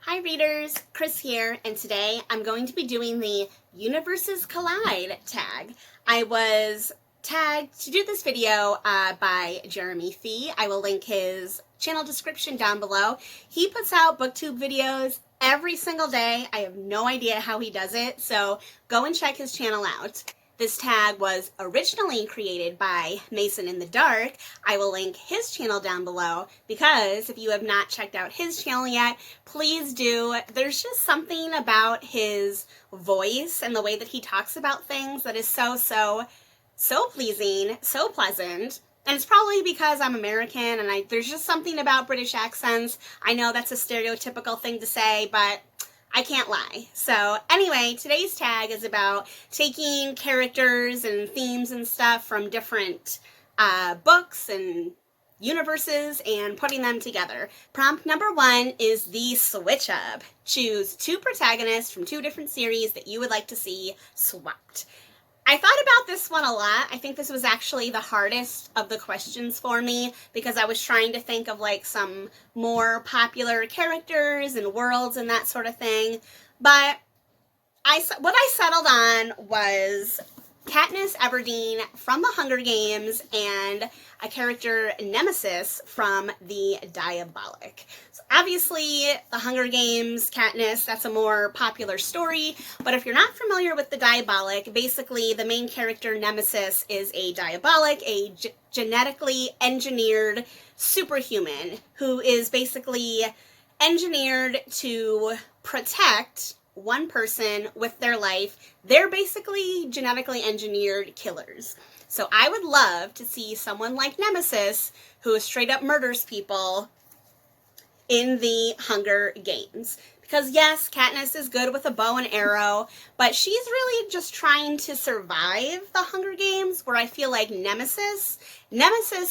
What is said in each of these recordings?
Hi readers, Chris here, and today I'm going to be doing the Universes Collide tag. I was tagged to do this video by Jeremy Fee. I will link his channel description down below. He puts out booktube videos every single day. I have no idea how he does it, so go and check his channel out. This tag was originally created by Mason in the Dark. I will link his channel down below because if you have not checked out his channel yet, please do. There's just something about his voice and the way that he talks about things that is so pleasing, so pleasant. And it's probably because I'm American and there's just something about British accents. I know that's a stereotypical thing to say, but I can't lie. So anyway, today's tag is about taking characters and themes and stuff from different books and universes and putting them together. Prompt number 1 is the switch up. Choose 2 protagonists from 2 different series that you would like to see swapped. I thought about this one a lot. I think this was actually the hardest of the questions for me because I was trying to think of like some more popular characters and worlds and that sort of thing. But what I settled on was Katniesseverdeen from the Hunger Games and a character Nemesis from the Diabolic. So obviously the Hunger Games, Katniss, that's a more popular story, but if you're not familiar with the Diabolic, basically the main character Nemesis is a Diabolic, a genetically engineered superhuman who is basically engineered to protect one person with their life. They're basically genetically engineered killers. So I would love to see someone like Nemesis who straight up murders people in the Hunger Games. Because yes, Katniss is good with a bow and arrow, but she's really just trying to survive the Hunger Games, where I feel like Nemesis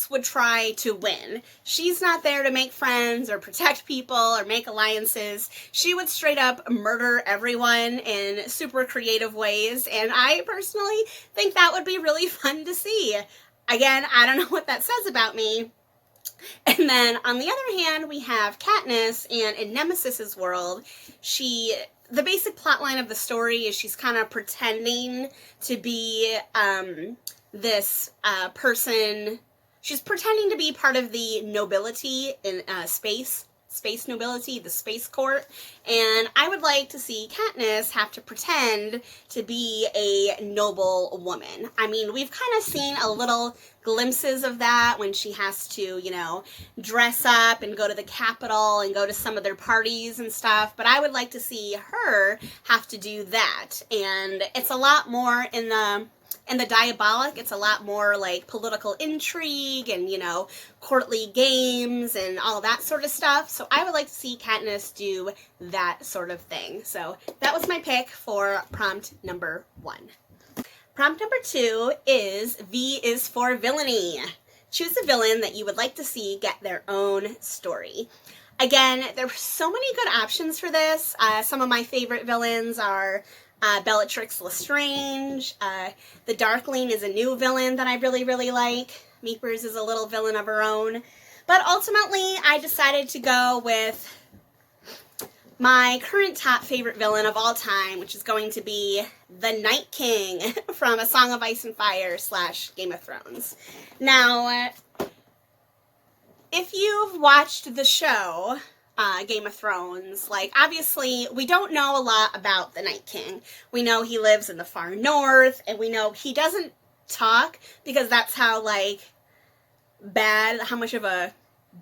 would try to win. She's not there to make friends or protect people or make alliances. She would straight up murder everyone in super creative ways, and I personally think that would be really fun to see. Again, I don't know what that says about me. And then on the other hand, we have Katniss, and in Nemesis's world, the basic plot line of the story is she's kind of pretending to be this person. She's pretending to be part of the nobility in space nobility, the space court, and I would like to see Katniss have to pretend to be a noble woman. I mean, we've kind of seen a little glimpses of that when she has to, dress up and go to the Capitol and go to some of their parties and stuff, but I would like to see her have to do that, and it's a lot more in the Diabolic, it's a lot more like political intrigue and, courtly games and all that sort of stuff. So I would like to see Katniss do that sort of thing. So that was my pick for prompt number 1. Prompt number 2 is V is for Villainy. Choose a villain that you would like to see get their own story. Again, there were so many good options for this. Some of my favorite villains are Bellatrix Lestrange. The Darkling is a new villain that I really like. Meepers is a little villain of her own. But ultimately, I decided to go with my current top favorite villain of all time, which is going to be the Night King from A Song of Ice and Fire / Game of Thrones. Now, if you've watched the show Game of Thrones, obviously we don't know a lot about the Night King. We know he lives in the far north, and we know he doesn't talk because that's how how much of a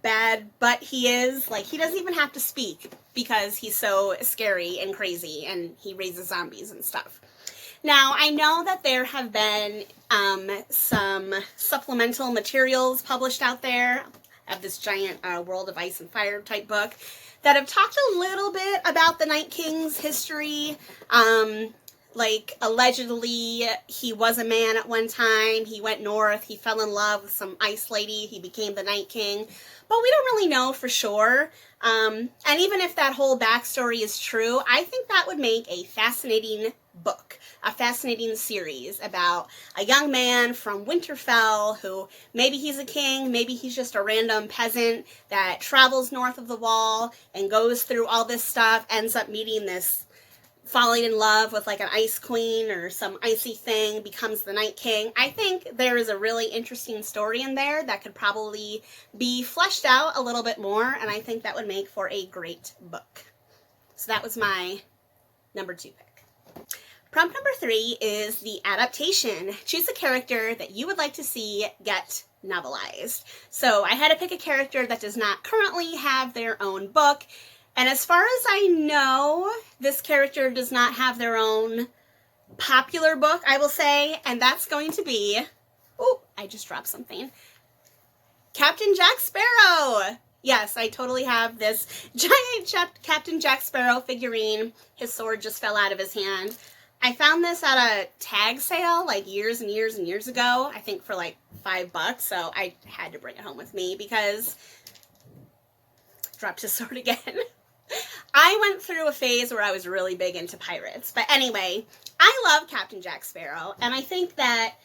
bad butt he is. He doesn't even have to speak because he's so scary and crazy and he raises zombies and stuff. Now, I know that there have been some supplemental materials published out there of this giant World of Ice and Fire type book that have talked a little bit about the Night King's history. Allegedly, he was a man at one time. He went north. He fell in love with some ice lady. He became the Night King. But we don't really know for sure. And even if that whole backstory is true, I think that would make a fascinating book, a fascinating series about a young man from Winterfell who maybe he's a king, maybe he's just a random peasant that travels north of the wall and goes through all this stuff, ends up meeting this, falling in love with like an ice queen or some icy thing, becomes the Night King. I think there is a really interesting story in there that could probably be fleshed out a little bit more, and I think that would make for a great book. So that was my number 2 pick. Prompt number 3 is the adaptation. Choose a character that you would like to see get novelized. So I had to pick a character that does not currently have their own book. And as far as I know, this character does not have their own popular book, I will say, and that's going to be, oh, I just dropped something, Captain Jack Sparrow. Yes, I totally have this giant Captain Jack Sparrow figurine. His sword just fell out of his hand. I found this at a tag sale like years and years and years ago, I think for like $5, so I had to bring it home with me because dropped his sword again. I went through a phase where I was really big into pirates. But anyway, I love Captain Jack Sparrow, and I think that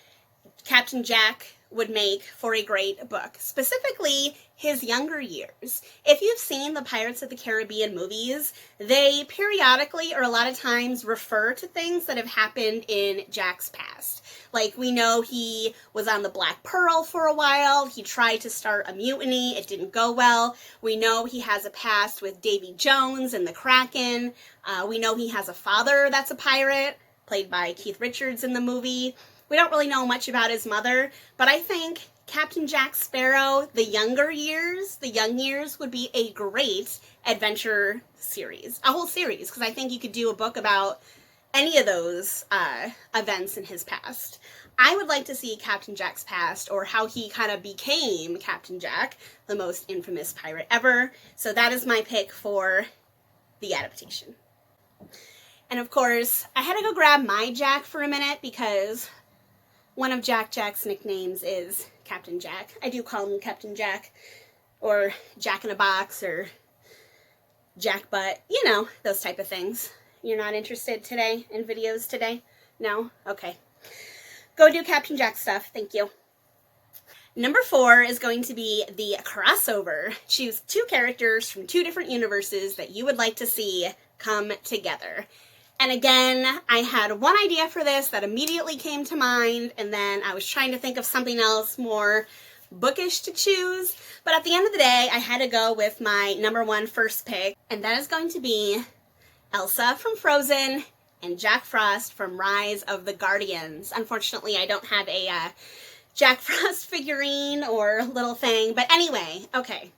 Captain Jack would make for a great book, specifically his younger years. If you've seen the Pirates of the Caribbean movies, they periodically or a lot of times refer to things that have happened in Jack's past. Like, we know he was on the Black Pearl for a while. He tried to start a mutiny. It didn't go well. We know he has a past with Davy Jones and the Kraken. We know he has a father that's a pirate, played by Keith Richards in the movie. We don't really know much about his mother, but I think Captain Jack Sparrow, the young years, would be a great adventure series. A whole series, because I think you could do a book about any of those events in his past. I would like to see Captain Jack's past, or how he kind of became Captain Jack, the most infamous pirate ever. So that is my pick for the adaptation. And of course, I had to go grab my Jack for a minute because one of Jack's nicknames is Captain Jack. I do call him Captain Jack, or Jack in a Box, or Jack Butt, you know, those type of things. You're not interested today in videos today? No? Okay. Go do Captain Jack stuff. Thank you. Number 4 is going to be the crossover. Choose 2 characters from 2 different universes that you would like to see come together. And again, I had one idea for this that immediately came to mind, and then I was trying to think of something else more bookish to choose. But at the end of the day, I had to go with my number 1 first pick, and that is going to be Elsa from Frozen and Jackfrost from Rise of the Guardians. Unfortunately, I don't have a Jackfrost figurine or little thing, but anyway, okay.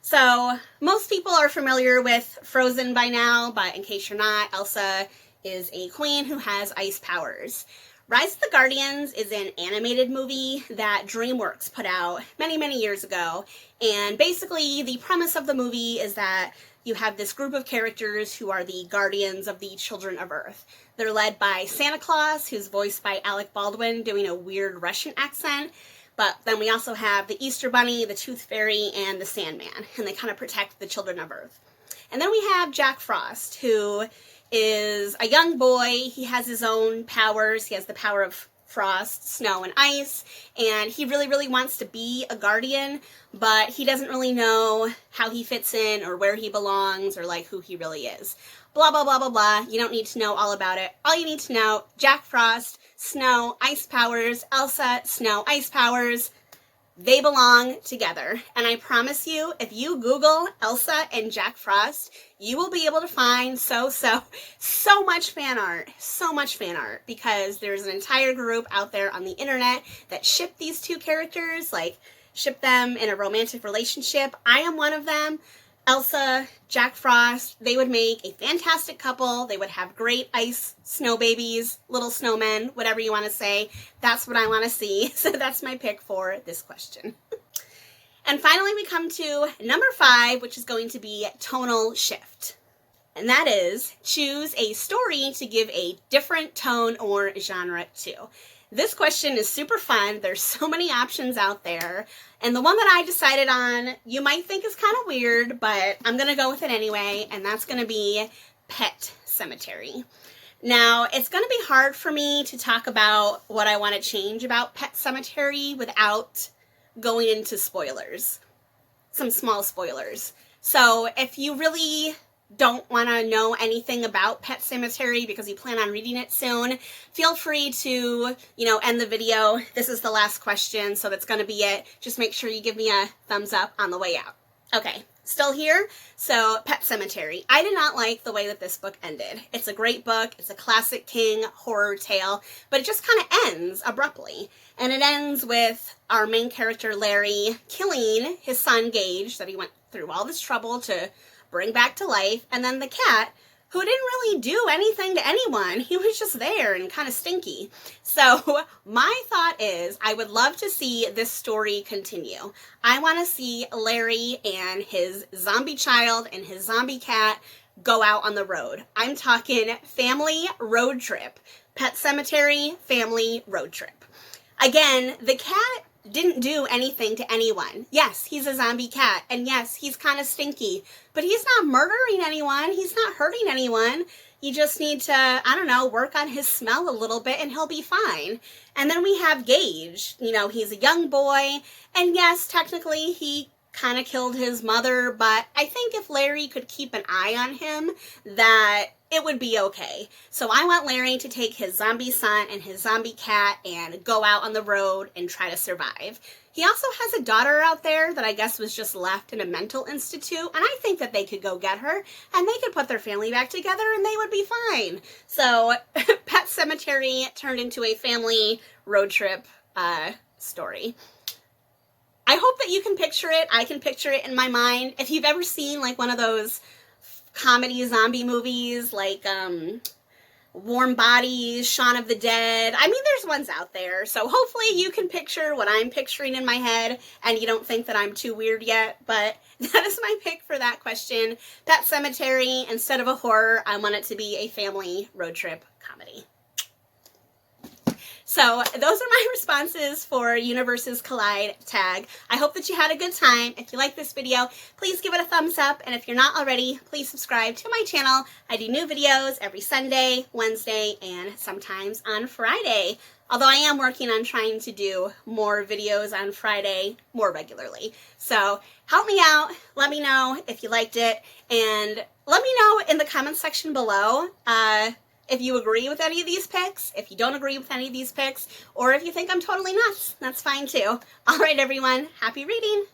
So, most people are familiar with Frozen by now, but in case you're not, Elsa is a queen who has ice powers. Rise of the Guardians is an animated movie that DreamWorks put out many, many years ago, and basically the premise of the movie is that you have this group of characters who are the guardians of the children of Earth. They're led by Santa Claus, who's voiced by Alec Baldwin, doing a weird Russian accent. But then we also have the Easter Bunny, the Tooth Fairy, and the Sandman, and they kind of protect the children of Earth. And then we have Jack Frost, who is a young boy. He has his own powers. He has the power of frost, snow, and ice, and he really, really wants to be a guardian, but he doesn't really know how he fits in or where he belongs or like who he really is. Blah, blah, blah, blah, blah. You don't need to know all about it. All you need to know, Jack Frost, snow, ice powers, Elsa, snow, ice powers, they belong together. And I promise you, if you Google Elsa and Jack Frost, you will be able to find so much fan art. So much fan art. Because there's an entire group out there on the internet that ship these 2 characters, like ship them in a romantic relationship. I am one of them. Elsa, Jack Frost, they would make a fantastic couple. They would have great ice snow babies, little snowmen, whatever you want to say. That's what I want to see. So that's my pick for this question. And finally, we come to number 5, which is going to be Tonal Shift. And that is, choose a story to give a different tone or genre to. This question is super fun. There's so many options out there. And the one that I decided on, you might think is kind of weird, but I'm going to go with it anyway. And that's going to be Pet Sematary. Now, it's going to be hard for me to talk about what I want to change about Petsematary without going into spoilers, some small spoilers. So if you really don't want to know anything about Petsematary because you plan on reading it soon, feel free to, end the video. This is the last question, so that's going to be it. Just make sure you give me a thumbs up on the way out. Okay, still here? So, Petsematary. I did not like the way that this book ended. It's a great book. It's a classic king horror tale, but it just kind of ends abruptly. And it ends with our main character, Larry, killing his son, Gage, that he went through all this trouble to bring back to life, and then the cat, who didn't really do anything to anyone. He was just there and kind of stinky. So my thought is I would love to see this story continue. I want to see Larry and his zombie child and his zombie cat go out on the road. I'm talking family road trip. Petsematary family road trip. Again, the cat didn't do anything to anyone. Yes, he's a zombie cat, and yes, he's kind of stinky, but he's not murdering anyone. He's not hurting anyone. You just need to, work on his smell a little bit and he'll be fine. And then we have Gage. He's a young boy, and yes, technically he kind of killed his mother, but I think if Larry could keep an eye on him, that it would be okay. So I want Larry to take his zombie son and his zombie cat and go out on the road and try to survive. He also has a daughter out there that I guess was just left in a mental institute, and I think that they could go get her and they could put their family back together and they would be fine. So Petsematary turned into a family road trip story. I hope that you can picture it. I can picture it in my mind. If you've ever seen like one of those comedy zombie movies like Warm Bodies, Shaun of the Dead. I mean, there's ones out there. So hopefully you can picture what I'm picturing in my head and you don't think that I'm too weird yet. But that is my pick for that question. Petsematary, instead of a horror, I want it to be a family road trip comedy. So those are my responses for Universes Collide tag. I hope that you had a good time. If you like this video, please give it a thumbs up. And if you're not already, please subscribe to my channel. I do new videos every Sunday, Wednesday, and sometimes on Friday. Although I am working on trying to do more videos on Friday more regularly. So help me out. Let me know if you liked it. And let me know in the comments section below if you agree with any of these picks, if you don't agree with any of these picks, or if you think I'm totally nuts. That's fine too. All right, everyone. Happy reading.